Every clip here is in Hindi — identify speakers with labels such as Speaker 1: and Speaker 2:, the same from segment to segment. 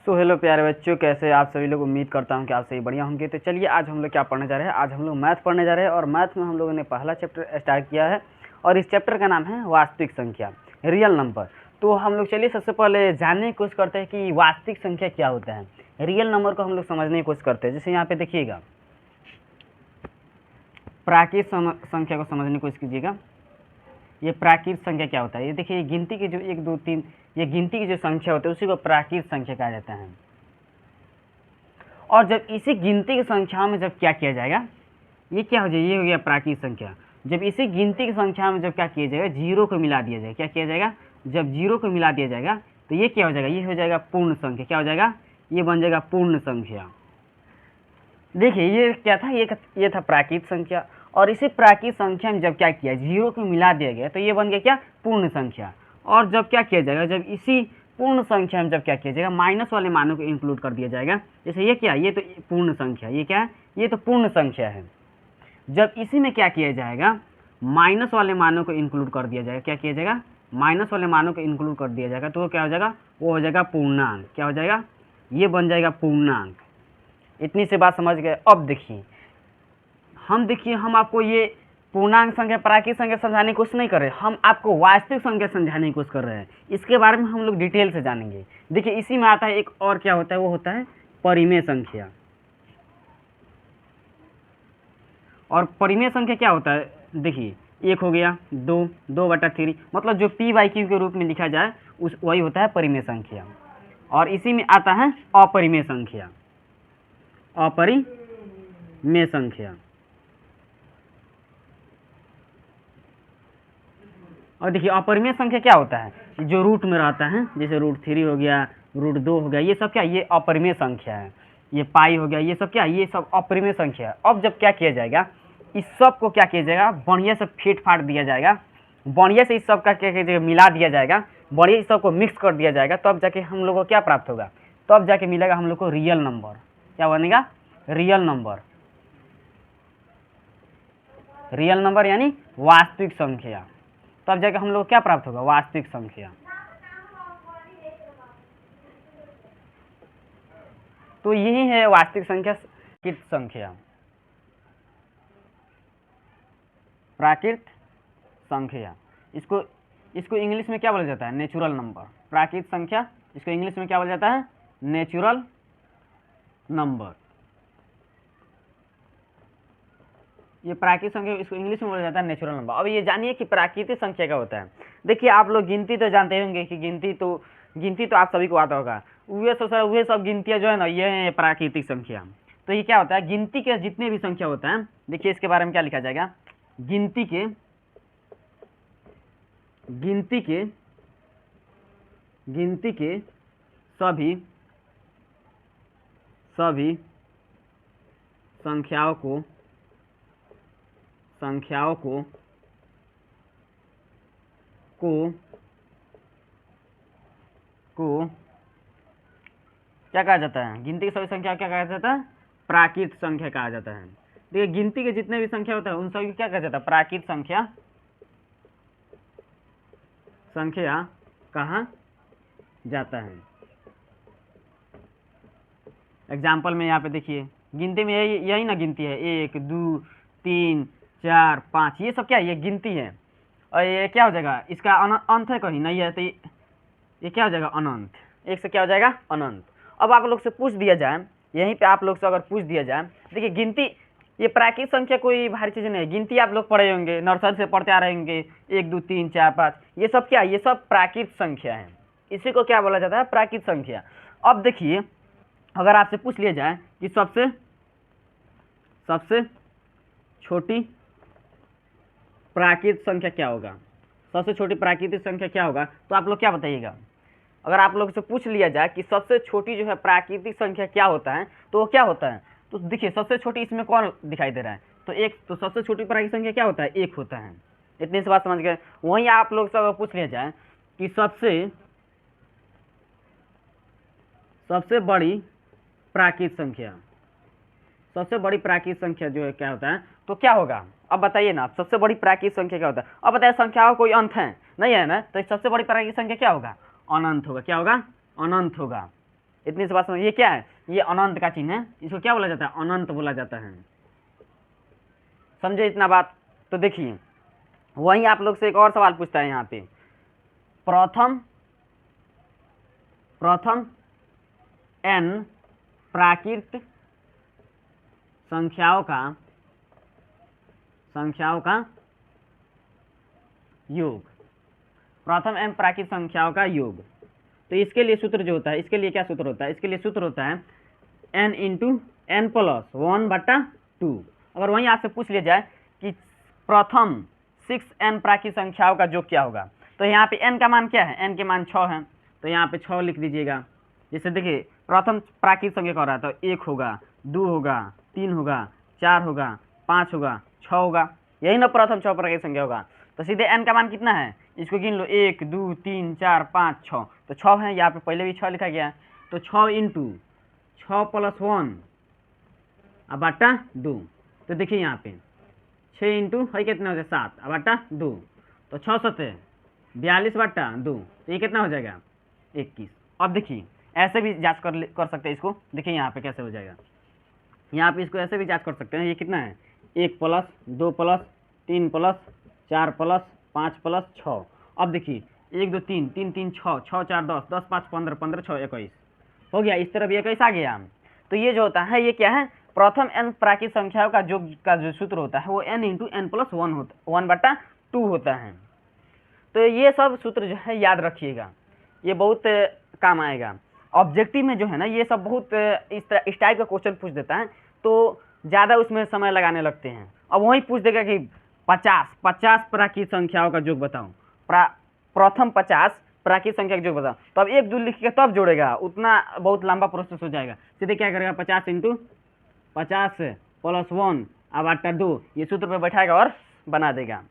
Speaker 1: सो हेलो प्यारे बच्चों, कैसे आप सभी लोग। उम्मीद करता हूं कि आप सभी बढ़िया होंगे। तो चलिए आज हम लोग क्या पढ़ने जा रहे हैं। आज हम लोग मैथ पढ़ने जा रहे हैं और मैथ में हम लोगों ने पहला चैप्टर स्टार्ट किया है और इस चैप्टर का नाम है वास्तविक संख्या, रियल नंबर। तो हम लोग चलिए सबसे पहले जानने की कोशिश करते हैं कि वास्तविक संख्या क्या होता है। रियल नंबर को हम लोग समझने की कोशिश करते हैं। जैसे यहाँ पे देखिएगा, प्राकृत संख्या को समझने की कोशिश कीजिएगा। ये प्राकृत संख्या क्या होता है, ये देखिए गिनती की जो 1 2 3 ये गिनती की जो संख्या होती है उसी को प्राकृत संख्या कहा जाता है। और जब इसी गिनती की संख्याओं में जब क्या किया जाएगा, ये क्या हो जाएगा, ये हो गया प्राकृत संख्या। जब इसी गिनती की संख्या में जब क्या किया जाएगा, जीरो को मिला दिया जाएगा। क्या किया जाएगा, जब जीरो को मिला दिया जाएगा तो ये क्या हो जाएगा, ये हो जाएगा पूर्ण संख्या। क्या हो जाएगा, ये बन जाएगा पूर्ण संख्या। देखिए ये क्या था, ये था प्राकृत संख्या। और इसी प्राकृत संख्या में जब क्या किया, जीरो को मिला दिया गया तो ये बन गया क्या, पूर्ण संख्या। और जब क्या किया जाएगा, जब इसी पूर्ण संख्या में जब क्या किया जाएगा, माइनस वाले मानों को इंक्लूड कर दिया जाएगा। जैसे ये क्या, ये तो पूर्ण संख्या, ये क्या है, ये तो पूर्ण संख्या है। जब इसी में क्या किया जाएगा, माइनस वाले मानों को इंक्लूड कर दिया जाएगा। क्या किया जाएगा, माइनस वाले मानों को इंक्लूड कर दिया जाएगा तो वो क्या हो जाएगा, वो हो जाएगा पूर्णांक। क्या हो जाएगा, ये बन जाएगा पूर्णांक। इतनी सी बात समझ गए। अब देखिए हम आपको ये पूर्णांक संख्या, प्राकृत संख्या समझाने की कोशिश नहीं कर रहे, हम आपको वास्तविक संख्या समझाने की कोशिश कर रहे हैं। इसके बारे में हम लोग डिटेल से जानेंगे। देखिए इसी में आता है एक और क्या होता है, वो होता है परिमेय संख्या। और परिमेय संख्या क्या होता है, देखिए एक हो गया, 2/3, मतलब जो p/q के रूप में लिखा जाए उस वही होता है परिमेय संख्या। और इसी में आता है अपरिमेय संख्या, अपरिमेय संख्या। और देखिए अपरिमेय संख्या क्या होता है, जो रूट में रहता है, जैसे √3 हो गया, √2 हो गया, ये सब क्या, ये अपरिमेय संख्या है। ये पाई हो गया, ये सब क्या, ये सब अपरिमेय संख्या है। अब जब क्या किया जाएगा, इस सब को क्या किया जाएगा, बढ़िया से फीट फाट दिया जाएगा, बढ़िया से इस सब का क्या किया जाएगा, मिला दिया जाएगा, बढ़िया इस सब को मिक्स कर दिया जाएगा। तब जाके हम लोग को क्या प्राप्त होगा, तब जाके मिलेगा हम लोग को रियल नंबर। क्या बनेगा, रियल नंबर। रियल नंबर यानी वास्तविक संख्या। तब जाके हम लोग क्या प्राप्त होगा, वास्तविक संख्या। तो यही है वास्तविक संख्या, प्राकृत संख्या, प्राकृत संख्या। इसको इंग्लिश में क्या बोला जाता है, नेचुरल नंबर। प्राकृत संख्या, इसको इंग्लिश में क्या बोला जाता है, नेचुरल नंबर। ये प्राकृतिक संख्या, इसको इंग्लिश में बोला जाता है नेचुरल नंबर। अब ये जानिए कि प्राकृतिक संख्या क्या होता है। देखिए आप लोग गिनती तो जानते होंगे कि गिनती तो आप सभी को आता होगा। वह सब गिनतियाँ जो है ना, ये है प्राकृतिक संख्या। तो ये क्या होता है, गिनती के जितने भी संख्या होता है, देखिए इसके बारे में क्या लिखा जाएगा, गिनती के सभी संख्याओं को क्या कहा जाता है, गिनती की सभी संख्या क्या कहा जाता है, प्राकृत संख्या कहा जाता है। देखिए गिनती के जितने भी संख्या होता है उन सभी को क्या कहा जाता है, प्राकृत संख्या कहा जाता है। एग्जाम्पल में यहाँ पे देखिए, गिनती में यही ना गिनती है, 1 2 3 4 5, ये सब क्या है, ये गिनती है। और ये क्या हो जाएगा, इसका अंत है कहीं नहीं है, तो ये क्या हो जाएगा, अनंत। एक से क्या हो जाएगा, अनंत। अब आप लोग से पूछ दिया जाए, यहीं पे आप लोग से अगर पूछ दिया जाए, देखिए गिनती, ये प्राकृतिक संख्या कोई भारी चीज़ नहीं है। गिनती आप लोग पढ़े होंगे, नर्सरी से पढ़ते आ रहे होंगे, 1 2 3 4 5, ये सब क्या है, ये सब प्राकृतिक संख्या है। इसी को क्या बोला जाता है, प्राकृतिक संख्या। अब देखिए अगर आपसे पूछ लिया जाए कि सबसे छोटी प्राकृतिक संख्या क्या होगा, सबसे छोटी प्राकृतिक संख्या क्या होगा, तो आप लोग क्या बताइएगा। अगर आप लोग से पूछ लिया जाए कि सबसे छोटी जो है प्राकृतिक संख्या क्या होता है, तो वो क्या होता है, तो देखिए सबसे छोटी इसमें कौन दिखाई दे रहा है, तो एक, तो सबसे छोटी प्राकृतिक संख्या क्या होता है, 1 होता है। इतनी सी बात समझ गए। वहीं आप लोग से अगर पूछ लिया जाए कि सबसे बड़ी प्राकृतिक संख्या जो है क्या होता है, तो क्या होगा, अब बताइए ना, सबसे बड़ी प्राकृतिक संख्या क्या होता है। अब बताइए संख्याओं कोई अंत है नहीं है ना, तो सबसे बड़ी प्राकृतिक संख्या क्या होगा, अनंत होगा। क्या होगा, अनंत होगा। इतनी सी बात समझ। ये क्या है, ये अनंत का चिन्ह है, इसको क्या बोला जाता है, अनंत बोला जाता है। समझे इतना बात। तो देखिए वहीं आप लोग से एक और सवाल पूछता है यहाँ पे, प्रथम n प्राकृत संख्याओं का योग, प्रथम n प्राकृत संख्याओं का योग। तो इसके लिए सूत्र जो होता है, इसके लिए क्या सूत्र होता है, इसके लिए सूत्र होता है n इंटू एन प्लस 1/2। अगर वहीं आपसे पूछ लिया जाए कि प्रथम 6n प्राकृत संख्याओं का योग क्या होगा, तो यहाँ पे n का मान क्या है, n के मान 6 है, तो यहाँ पे 6 लिख दीजिएगा। जैसे देखिए प्रथम प्राकृत संख्या का हो रहा है, तो 1 होगा, 2 होगा, 3 होगा, 4 होगा, 5 होगा, 6 होगा, यही ना प्रथम 6 प्राकृत संख्या होगा। तो सीधे n का मान कितना है, इसको गिन लो, 1 2 3 4 5 6, तो 6 है, यहाँ पे पहले भी 6 लिखा गया है। तो 6 इंटू 6 प्लस 1 बटा 2, तो देखिए यहाँ पे 6 इंटू है कितना हो जाए 7 बटा 2, तो 6 7 42/2, तो ये कितना हो जाएगा 21। अब देखिए ऐसे भी जांच कर सकते हैं इसको, देखिए यहाँ पे कैसे हो जाएगा, यहाँ पे इसको ऐसे भी जांच कर सकते हैं, ये कितना है 1 plus 2 plus 3 plus 4 plus 5 plus 6। अब देखिए 1 2 3 3 3 6 6 4 10 10 5 15 15 6 21 हो गया, इस तरह भी 21 आ गया। तो ये जो होता है ये क्या है, प्रथम n प्राकृत संख्याओं का जो सूत्र होता है वो n इंटू एन प्लस 1/2 होता है। तो ये सब सूत्र जो है याद रखिएगा, ये बहुत काम आएगा। ऑब्जेक्टिव में जो है ना ये सब बहुत इस टाइप का क्वेश्चन पूछ देता है, तो ज़्यादा उसमें समय लगाने लगते हैं। अब वहीं पूछ देगा कि 50 प्राकृत संख्याओं का योग बताओ, प्रथम 50 प्राकृत संख्या का योग बताओ, तब 1 2 लिख के तब जोड़ेगा, उतना बहुत लंबा प्रोसेस हो जाएगा। सीधे क्या करेगा 50 इंटू 50 प्लस 1/2, ये सूत्र पे बैठाएगा और बना देगा।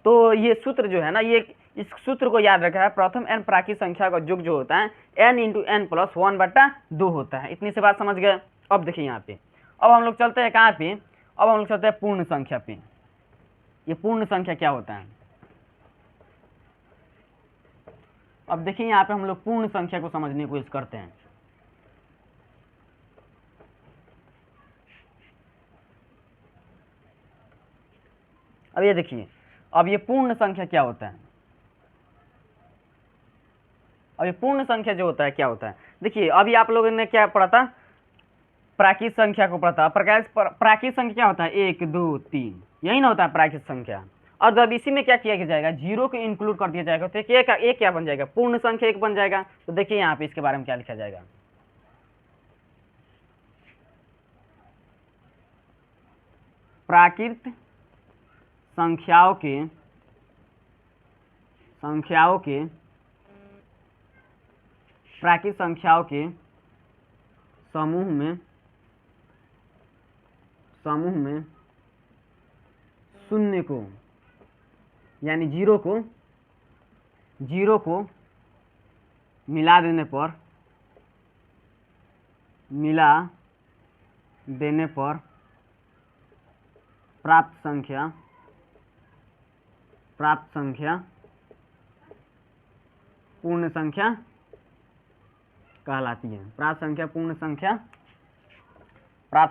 Speaker 1: तो ये सूत्र जो है ना, ये इस सूत्र को याद रखा है, प्रथम n प्राकृत संख्या का योग जो होता है n इंटू एन प्लस 1/2 होता है। इतनी सी बात समझ गए। अब देखिए यहाँ पे, अब हम लोग चलते हैं कहाँ पे, अब हम लोग चलते हैं पूर्ण संख्या पे। ये पूर्ण संख्या क्या होता है, अब देखिए यहाँ पे हम लोग पूर्ण संख्या को समझने की कोशिश करते हैं। अब ये देखिए, अब ये पूर्ण संख्या क्या होता है, अब ये पूर्ण संख्या जो होता है क्या होता है, देखिए अभी आप लोगों ने क्या पढ़ा था, प्राकृत संख्या को पढ़ा था। प्राकृत संख्या क्या होता है 1 2 3, यही ना होता है प्राकृत संख्या। और जब इसी में क्या किया जाएगा, जीरो को इंक्लूड कर दिया जाएगा, तो एक क्या बन जाएगा, पूर्ण संख्या एक बन जाएगा। तो देखिए यहाँ पे इसके बारे में क्या लिखा जाएगा, प्राकृत संख्याओं के प्राकृत संख्याओं के समूह में शून्य को यानी जीरो को मिला देने पर प्राप्त संख्या पूर्ण संख्या कहलाती है। प्राप्त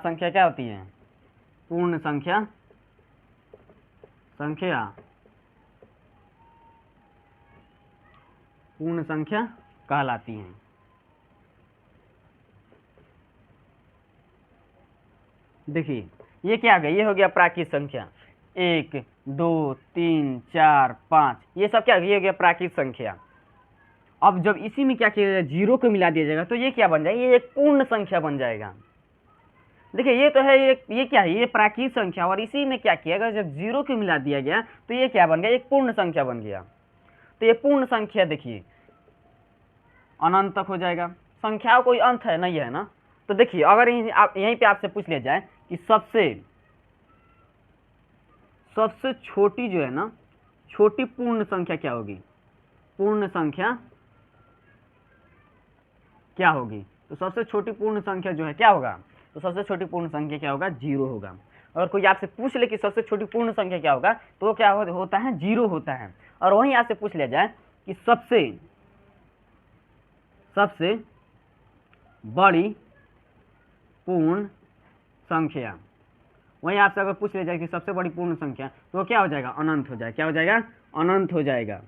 Speaker 1: संख्या क्या होती है, पूर्ण संख्या पूर्ण संख्या कहलाती है। देखिए ये क्या हो गया, ये हो गया प्राकृत संख्या 1 2 3 4 5, ये सब क्या, ये हो गया प्राकृत संख्या। अब जब इसी में क्या किया जाएगा, जीरो को मिला दिया जाएगा, तो ये क्या बन जाएगा, ये एक पूर्ण संख्या बन जाएगा। देखिए ये तो है, ये क्या है, ये प्राकृत संख्या, और इसी में क्या किया गया, जब जीरो को मिला दिया गया तो ये क्या बन गया, एक पूर्ण संख्या बन गया। तो ये पूर्ण संख्या देखिए अनंत तक हो जाएगा, संख्याओं कोई अंत है नहीं है ना। तो देखिए अगर यहीं पे आपसे पूछ लिया जाए कि सबसे छोटी जो है ना, छोटी पूर्ण संख्या क्या होगी, पूर्ण संख्या क्या होगी, तो सबसे छोटी पूर्ण संख्या जो है क्या होगा, तो सबसे छोटी पूर्ण संख्या क्या होगा, 0 होगा। अगर कोई आपसे पूछ ले कि सबसे छोटी पूर्ण संख्या क्या होगा, तो क्या होता है, 0 होता है। और वहीं आपसे पूछ लिया जाए कि सबसे बड़ी पूर्ण संख्या। वहीं आपसे अगर पूछ लिया जाए कि सबसे बड़ी पूर्ण संख्या, तो वो क्या हो जाएगा? अनंत हो जाएगा। क्या हो जाएगा? अनंत हो जाएगा।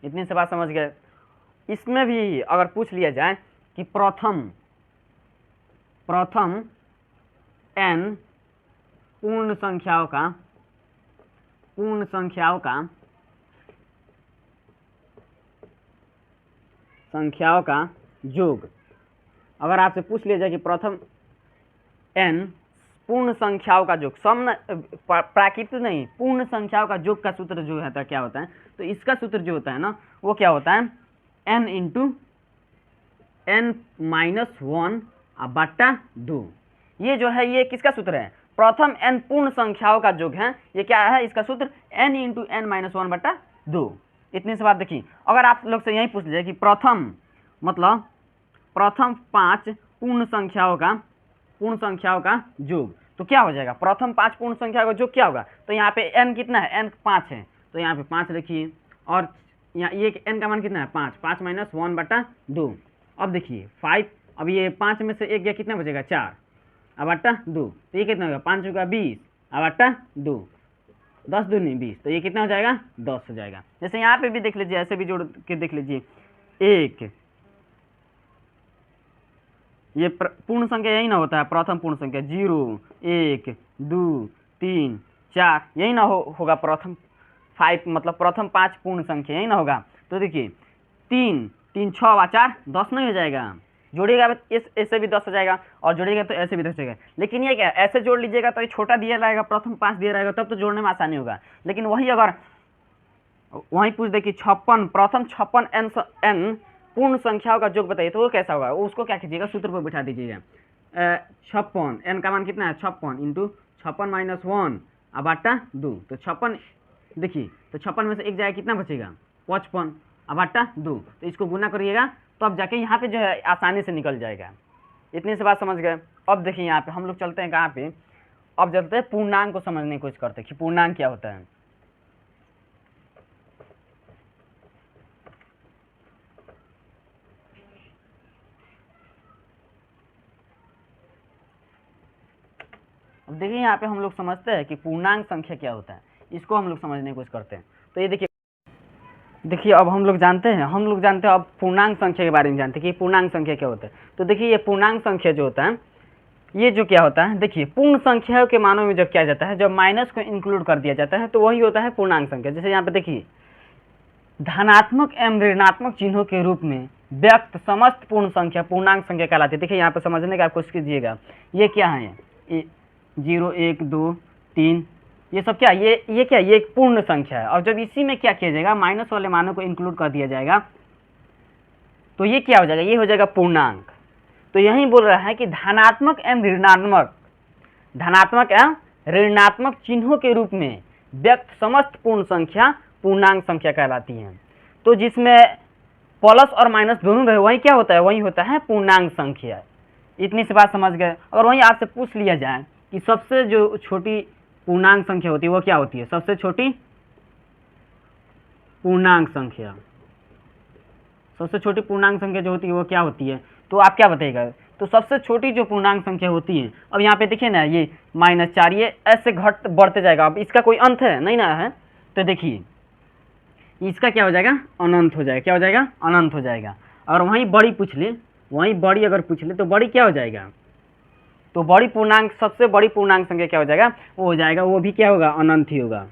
Speaker 1: इतनी से बात समझ गए। इसमें भी अगर पूछ लिया जाए कि प्रथम n पूर्ण संख्याओं का योग, अगर आपसे पूछ लिया जाए कि प्रथम n पूर्ण संख्याओं का योग, सम प्राकृतिक नहीं, पूर्ण संख्याओं का योग का सूत्र जो होता है क्या होता है? तो इसका सूत्र जो होता है ना, वो क्या होता है? n इंटू n माइनस 1 बट्टा 2। ये जो है ये किसका सूत्र है? प्रथम n पूर्ण संख्याओं का योग है। ये क्या है इसका सूत्र? n इंटू n माइनस 1 बट्टा 2। इतनी सी बात देखिए। अगर आप लोग से यही पूछ लीजिए कि प्रथम मतलब प्रथम 5 पूर्ण संख्याओं का योग, तो क्या हो जाएगा? प्रथम 5 पूर्ण संख्या का योग क्या होगा? तो यहाँ पे n कितना है? n 5 है, तो यहाँ पे 5 रखिए, और यहाँ ये n का मान कितना है? 5। 5 माइनस 1 बट्टा 2। अब देखिए 5, अब ये 5 में से 1 गया, कितना बचेगा? 4 अब बट्टा 2, तो ये कितना होगा? 5 होगा 20 अब बट्टा 2, 10 दूनी 20, तो ये कितना हो जाएगा? 10 हो जाएगा। जैसे यहाँ पे भी देख लीजिए, ऐसे भी जोड़ के देख लीजिए। 1 ये पूर्ण संख्या यही ना होता है, प्रथम पूर्ण संख्या 0 1 2 3 4, यही ना होगा प्रथम 5, मतलब प्रथम 5 पूर्ण संख्या यही ना होगा। तो देखिए 3 3 6 4 10 नहीं हो जाएगा? जोड़िएगा ऐसे भी 10 हो जाएगा, और जोड़िएगा तो ऐसे भी 10 हो जाएगा। लेकिन ये क्या, ऐसे जोड़ लीजिएगा तो ये छोटा दिया रहेगा, प्रथम 5 दिया रहेगा, तब तो जोड़ने में आसानी होगा। लेकिन वही अगर वहीं पूछ दे कि 56 प्रथम 56 n पूर्ण संख्याओं का योग बताइए, तो वो कैसा होगा? उसको क्या कीजिएगा? सूत्र पर बिठा दीजिएगा। 56 n का मान कितना है? 56 इंटू 56 माइनस 1 बट्टा 2, तो 56 देखिए, तो 56 में से 1 जाएगा, कितना बचेगा? 55 बट्टा 2। तो इसको गुना करिएगा, तो अब जाके यहाँ पे जो है आसानी से निकल जाएगा। इतनी से बात समझ गए। अब देखिए यहाँ पे हम लोग चलते हैं कहाँ पे? अब चलते हैं पूर्णांक को समझने की कोशिश करते हैं कि पूर्णांक क्या होता है। अब देखिए यहाँ पे हम लोग समझते हैं कि पूर्णांक संख्या क्या होता है, इसको हम लोग समझने की कोशिश करते हैं। तो ये देखिए अब हम लोग जानते हैं अब पूर्णांक संख्या के बारे में जानते हैं कि पूर्णांक संख्या क्या होता है। तो देखिए ये पूर्णांक संख्या जो होता है, ये जो क्या होता है, देखिए पूर्ण संख्याओं के मानों में जब क्या जाता है, जब माइनस को इंक्लूड कर दिया जाता है, तो वही होता है पूर्णांक संख्या। जैसे यहाँ पे देखिए धनात्मक एवं ऋणात्मक चिन्हों के रूप में व्यक्त समस्त पूर्ण संख्या पूर्णांक संख्या कहलाती है। देखिए यहाँ पे समझने का कोशिश कीजिएगा, ये क्या है? 0 1 2 3, ये सब क्या, ये क्या, ये एक पूर्ण संख्या है। और जब इसी में क्या किया जाएगा, माइनस वाले मानों को इंक्लूड कर दिया जाएगा, तो ये क्या हो जाएगा? ये हो जाएगा पूर्णांक। तो यही बोल रहा है कि धनात्मक एवं ऋणात्मक चिन्हों के रूप में व्यक्त समस्त पूर्ण संख्या पूर्णांक संख्या कहलाती है। तो जिसमें प्लस और माइनस दोनों रहे, वही क्या होता है? वही होता है पूर्णांक संख्या। इतनी सी बात समझ गए। और वहीं आपसे पूछ लिया जाए कि सबसे जो छोटी पूर्णांक संख्या होती है वो क्या होती है? सबसे छोटी पूर्णांक संख्या, सबसे छोटी पूर्णांक संख्या जो होती है वो क्या होती है? तो आप क्या बताइएगा? तो सबसे छोटी जो पूर्णांक संख्या होती है, अब यहाँ पे देखिए ना, ये -4, ये ऐसे घट बढ़ते जाएगा। अब इसका कोई अंत है नहीं ना है, तो देखिए इसका क्या हो जाएगा? अनंत हो जाएगा। क्या हो जाएगा? अनंत हो जाएगा। और वहीं बड़ी पूछ ले, वहीं बड़ी अगर पूछ ले, तो बड़ी क्या हो जाएगा? तो बड़ी पूर्णांक, सबसे बड़ी पूर्णांक संख्या क्या हो जाएगा? वो हो जाएगा, वो भी क्या होगा? अनंत ही होगा।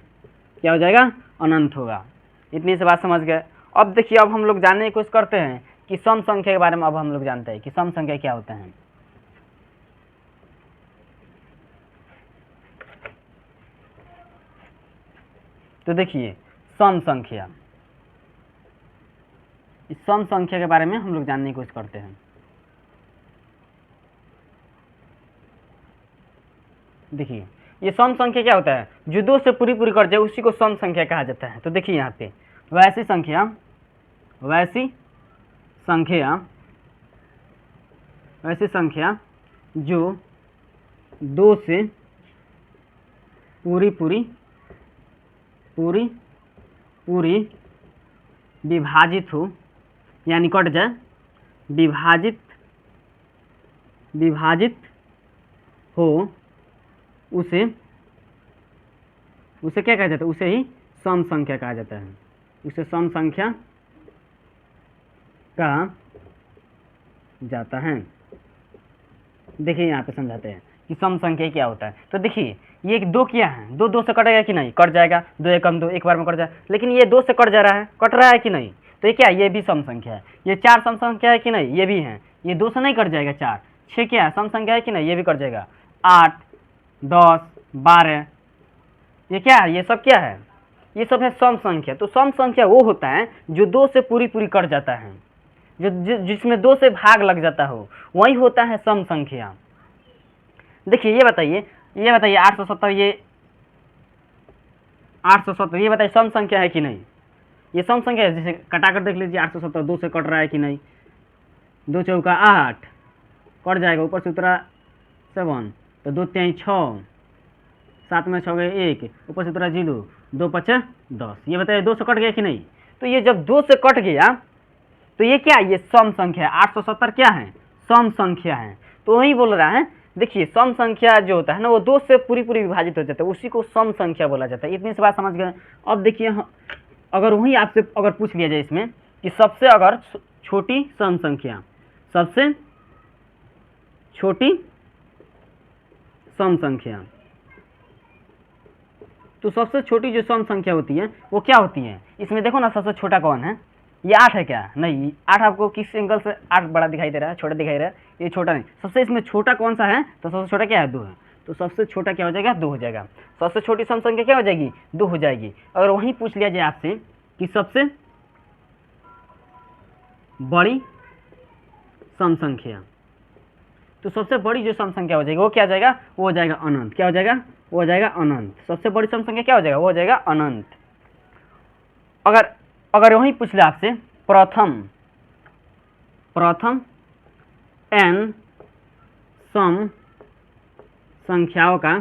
Speaker 1: क्या हो जाएगा? अनंत होगा। इतनी सी बात समझ गए। अब देखिए अब हम लोग जानने की कोशिश करते हैं कि सम संख्या के बारे में। अब हम लोग जानते हैं कि सम संख्या क्या होता है। तो देखिए सम संख्या, इस सम संख्या के बारे में हम लोग जानने की कोशिश करते हैं। देखिए ये सम संख्या क्या होता है? जो 2 से पूरी कर जाए उसी को सम संख्या कहा जाता है। तो देखिए यहाँ पे वैसी संख्या जो 2 से पूरी विभाजित हो, यानी कट जाए, विभाजित विभाजित हो उसे क्या कहा जाता है, उसे ही सम संख्या कहा जाता है, उसे सम संख्या कहा जाता है। देखिए यहाँ पे समझाते हैं कि सम संख्या क्या होता है। तो देखिए ये दो क्या है, दो दो से कटेगा कि नहीं, कट जाएगा, दो एकम दो, एक बार में कट जाएगा, लेकिन ये दो से कट जा रहा है, कट रहा है कि नहीं, तो ये क्या है, ये भी सम संख्या है। ये चार सम संख्या है कि नहीं, ये भी है, ये दो से नहीं कट जाएगा, चार, छः क्या है सम संख्या है कि नहीं, ये भी कट जाएगा, 8, 10, 12, ये क्या है, ये सब क्या है, ये सब है सम संख्या। तो सम संख्या वो होता है जो दो से पूरी पूरी कट जाता है, जो जिसमें दो से भाग लग जाता हो, वही होता है सम संख्या। देखिए ये बताइए 870, ये 870, ये बताइए सम संख्या है कि नहीं, ये सम संख्या है। जैसे कटा कर देख लीजिए, 870 दो से कट रहा है कि नहीं, 2 चौका 8, कट जाएगा, ऊपर से उतरा 7, तो 2 3 6, 7 में 6 गए 1, ऊपर से उतरा 0, 2 5 10, ये बताइए 2 से कट गया कि नहीं। तो ये जब 2 से कट गया तो ये क्या है, ये सम संख्या है। 870 क्या है, सम संख्या है। तो वही बोल रहा है, देखिए सम संख्या जो होता है ना, वो दो से पूरी पूरी विभाजित हो जाता है, उसी को सम संख्या बोला जाता है। इतनी सी बात समझ गए। अब देखिए अगर वही आपसे अगर पूछ लिया जाए इसमें कि सबसे अगर छोटी सम संख्या, सबसे छोटी सम संख्या, तो सबसे छोटी जो सम संख्या होती है वो क्या होती है, इसमें देखो ना सबसे छोटा कौन है, ये 8 है क्या, नहीं, 8 आपको किस एंगल से 8 बड़ा दिखाई दे रहा है, छोटा दिखाई दे रहा है, ये छोटा नहीं। सबसे इसमें छोटा कौन सा है, तो सबसे छोटा क्या है, 2 है, तो सबसे छोटा क्या हो जाएगा, 2 हो जाएगा। सबसे छोटी सम संख्या क्या हो जाएगी, 2 हो जाएगी। अगर वहीं पूछ लिया जाए आपसे कि सबसे बड़ी सम संख्या, तो सबसे बड़ी जो सम संख्या हो जाएगी वो क्या हो जाएगा, वो हो जाएगा अनंत। क्या हो जाएगा, वो हो जाएगा अनंत। सबसे बड़ी सम संख्या क्या हो जाएगा, वो हो जाएगा अनंत। अगर वही पूछ ले आपसे प्रथम n सम संख्याओं का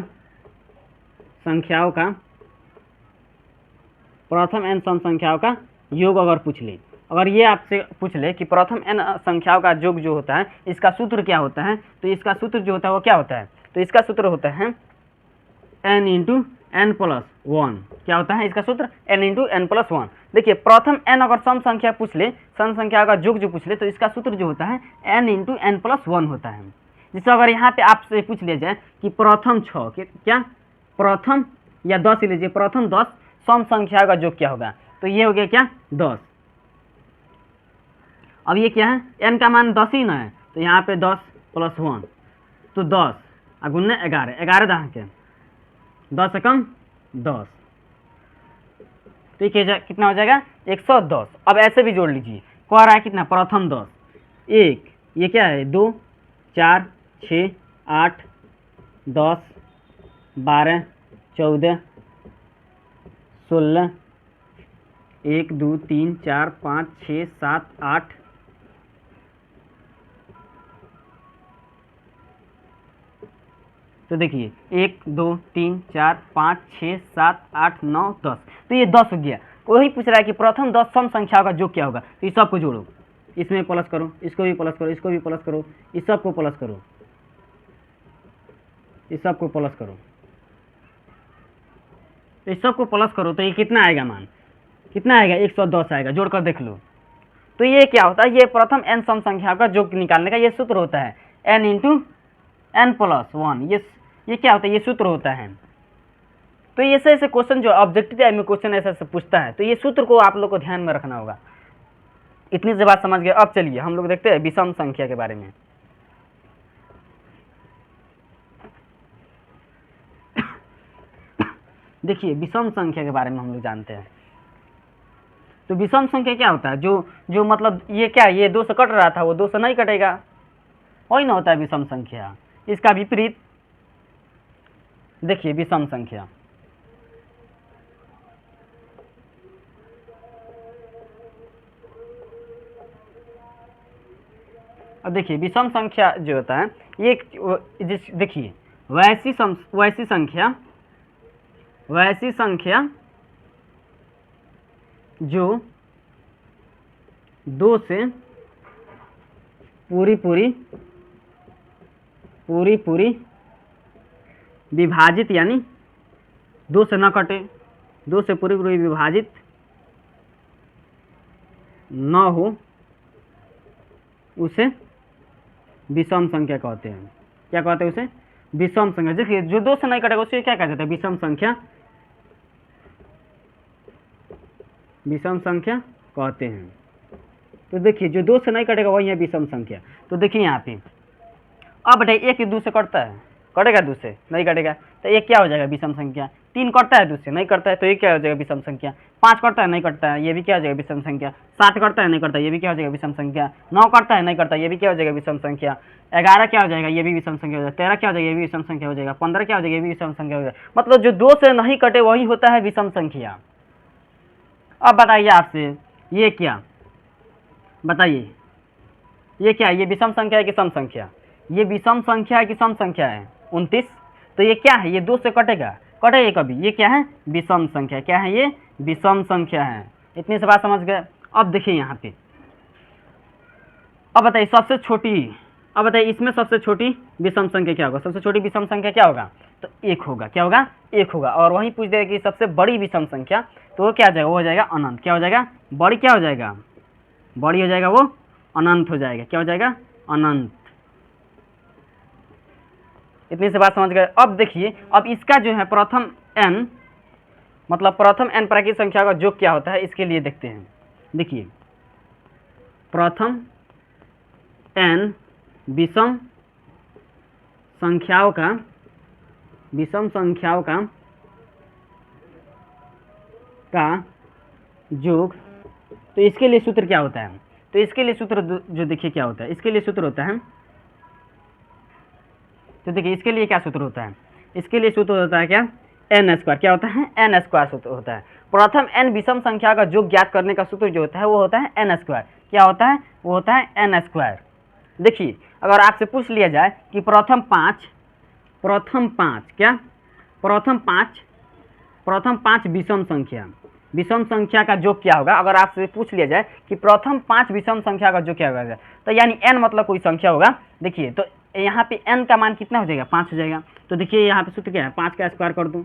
Speaker 1: प्रथम n सम संख्याओं का योग अगर पूछ ले, अगर ये आपसे पूछ ले कि प्रथम n संख्याओं का योग जो होता है इसका सूत्र क्या होता है, तो इसका सूत्र जो होता है वो क्या होता है, तो इसका सूत्र होता है n इंटू एन प्लस 1। क्या होता है इसका सूत्र, n इंटू एन प्लस 1। देखिए प्रथम n अगर सम संख्या पूछ ले, सम संख्या का योग जो पूछ ले, तो इसका सूत्र जो होता है n इंटू एन प्लस 1 होता है। जैसे अगर यहाँ पे आपसे पूछ लिया जाए कि प्रथम 6 क्या, प्रथम या 10 ही लीजिए, प्रथम 10 सम संख्या का योग क्या होगा, तो ये हो गया क्या, 10। अब ये क्या है, n का मान 10 ही ना है, तो यहाँ पे 10 प्लस 1, तो 10 गुने 11, 11 दहा के 10 से कम 10, तो ये कितना हो जाएगा, 110। अब ऐसे भी जोड़ लीजिए, कह रहा है कितना, प्रथम 10, 1, ये क्या है, 2 4 6 8 10 12 14 16, 1 2 3 4 5 6 7 8, तो देखिए 1 2 3 4 5 6 7 8 9 10, तो ये 10 हो गया। वही पूछ रहा है कि प्रथम 10 सम संख्या का योग क्या होगा, तो इस सबको जोड़ो, इसमें प्लस करो, इसको भी प्लस करो, इसको भी प्लस करो, इस सबको प्लस करो, इस सबको प्लस करो, इस सबको प्लस करो, तो ये कितना आएगा, मान कितना आएगा, 110 आएगा। जोड़कर देख लो, तो ये क्या होता है, ये प्रथम n सम संख्या का योग निकालने का ये सूत्र होता है, n इंटू एन प्लस 1। ये क्या होता है, ये सूत्र होता है। तो ये ऐसे क्वेश्चन जो ऑब्जेक्टिव टाइप में क्वेश्चन ऐसे पूछता है, तो ये सूत्र को आप लोग को ध्यान में रखना होगा। इतनी से बात समझ गए। अब चलिए हम लोग देखते हैं विषम संख्या के बारे में। देखिए विषम संख्या के बारे में हम लोग जानते हैं। तो विषम संख्या क्या होता है, जो मतलब ये क्या, ये 2 से कट रहा था वो 2 से नहीं कटेगा, वही ना होता है विषम संख्या। इसका विपरीत देखिए विषम संख्या, अब देखिए विषम संख्या जो होता है ये देखिए वैसी संख्या जो 2 से पूरी पूरी पूरी विभाजित, यानी 2 से न कटे, 2 से पूरी पूरी विभाजित न हो, उसे विषम संख्या कहते हैं। क्या कहते हैं उसे? विषम संख्या। देखिए जो 2 से नहीं कटेगा उसे क्या कहा जाता है? विषम संख्या, विषम संख्या कहते हैं। तो देखिए जो 2 से नहीं कटेगा वही है विषम संख्या। तो देखिए यहाँ पे अब बताइए 1 2 से कटता है, कटेगा 2 से? नहीं कटेगा। तो 1 क्या हो जाएगा? विषम संख्या। 3 कटता है 2 से? नहीं करता है, तो ये क्या हो जाएगा? विषम संख्या। 5 करता है? नहीं करता है, ये भी क्या हो जाएगा? विषम संख्या। 7 करता है? नहीं करता है, ये भी क्या हो जाएगा? विषम संख्या। 9 करता है? नहीं करता है, ये भी क्या हो जाएगा? विषम संख्या। 11 क्या हो जाएगा? ये भी विषम संख्या हो जाएगा। 13 क्या हो जाएगा? ये भी विषम संख्या हो जाएगा। 15 क्या हो जाएगा? ये भी विषम संख्या हो जाएगा। मतलब जो 2 से नहीं कटे वही होता है विषम संख्या। अब बताइए आपसे, ये क्या? बताइए ये क्या है? ये विषम संख्या है कि सम संख्या? ये विषम संख्या है कि सम संख्या है? 29। तो ये क्या है? ये 2 से कटेगा? कटेगा कभी? ये क्या है? विषम संख्या। क्या है ये? विषम संख्या है। इतनी से बात समझ गए। अब देखिए यहाँ पे, अब बताइए सबसे छोटी, अब बताइए इसमें सबसे छोटी विषम संख्या क्या होगा? सबसे छोटी विषम संख्या क्या होगा? तो 1 होगा। क्या होगा? 1 होगा। और वहीं पूछ देगा कि सबसे बड़ी विषम संख्या, तो वो क्या हो जाएगा? वो हो जाएगा अनंत। क्या हो जाएगा? बड़ी क्या हो जाएगा? बड़ी हो जाएगा, वो अनंत हो जाएगा। क्या हो जाएगा? अनंत। इतनी से बात समझ गए। अब देखिए, अब इसका जो है प्रथम n, मतलब प्रथम n प्राकृतिक संख्या का योग क्या होता है, इसके लिए देखते हैं। देखिए प्रथम n विषम संख्याओं का, विषम संख्याओं का योग, तो इसके लिए सूत्र क्या होता है? तो इसके लिए सूत्र जो देखिए क्या होता है, इसके लिए सूत्र होता है, तो देखिए इसके लिए क्या सूत्र होता है? इसके लिए सूत्र होता है क्या? n square. क्या होता है? n स्क्वायर सूत्र होता है। प्रथम n विषम संख्या का योग ज्ञात करने का सूत्र जो होता है वो होता है n स्क्वायर। क्या होता है? वो होता है n स्क्वायर। देखिए अगर आपसे पूछ लिया जाए कि प्रथम 5 क्या? प्रथम 5 विषम संख्या, विषम संख्या का योग क्या होगा? अगर आपसे पूछ लिया जाए कि प्रथम 5 विषम संख्या का योग क्या होगा, तो यानी n मतलब कोई संख्या होगा। देखिए तो यहाँ पे n का मान कितना हो जाएगा? 5 हो जाएगा। तो देखिए यहाँ पे सूत्र क्या है? 5 का स्क्वायर कर दूँ,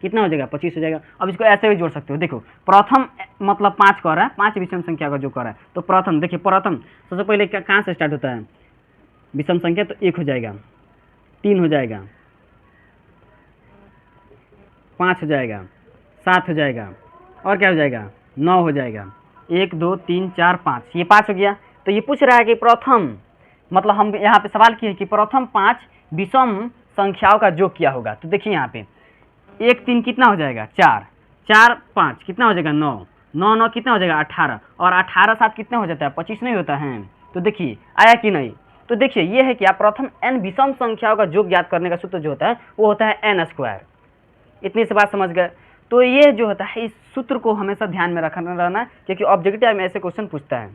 Speaker 1: कितना हो जाएगा? 25 हो जाएगा। अब इसको ऐसे भी जोड़ सकते हो। देखो प्रथम मतलब 5 कर रहा है, 5 विषम संख्या का जो कर रहा है, तो प्रथम, देखिए प्रथम सबसे पहले कहाँ से स्टार्ट होता है? विषम संख्या। तो 1 हो जाएगा, 3 हो जाएगा, 5 हो जाएगा, 7 हो जाएगा, और क्या हो जाएगा? 9 हो जाएगा। 1 2 3 4 5, ये 5 हो गया। तो ये पूछ रहा है कि प्रथम, मतलब हम यहाँ पे सवाल किए कि प्रथम 5 विषम संख्याओं का योग क्या होगा। तो देखिए यहाँ पे 1 3 कितना हो जाएगा? 4, 4 5 कितना हो जाएगा? 9, 9 9 कितना हो जाएगा? 18, और 18 7 कितना हो जाता है? 25 नहीं होता है? तो देखिए आया कि नहीं? तो देखिए ये है कि आप प्रथम n विषम संख्याओं का योग ज्ञात करने का सूत्र जो होता है वो होता है n स्क्वायर। इतनी से बात समझ गए। तो ये जो होता है इस सूत्र को हमेशा ध्यान में रखना रहना, क्योंकि ऑब्जेक्टिव में ऐसे क्वेश्चन पूछता है।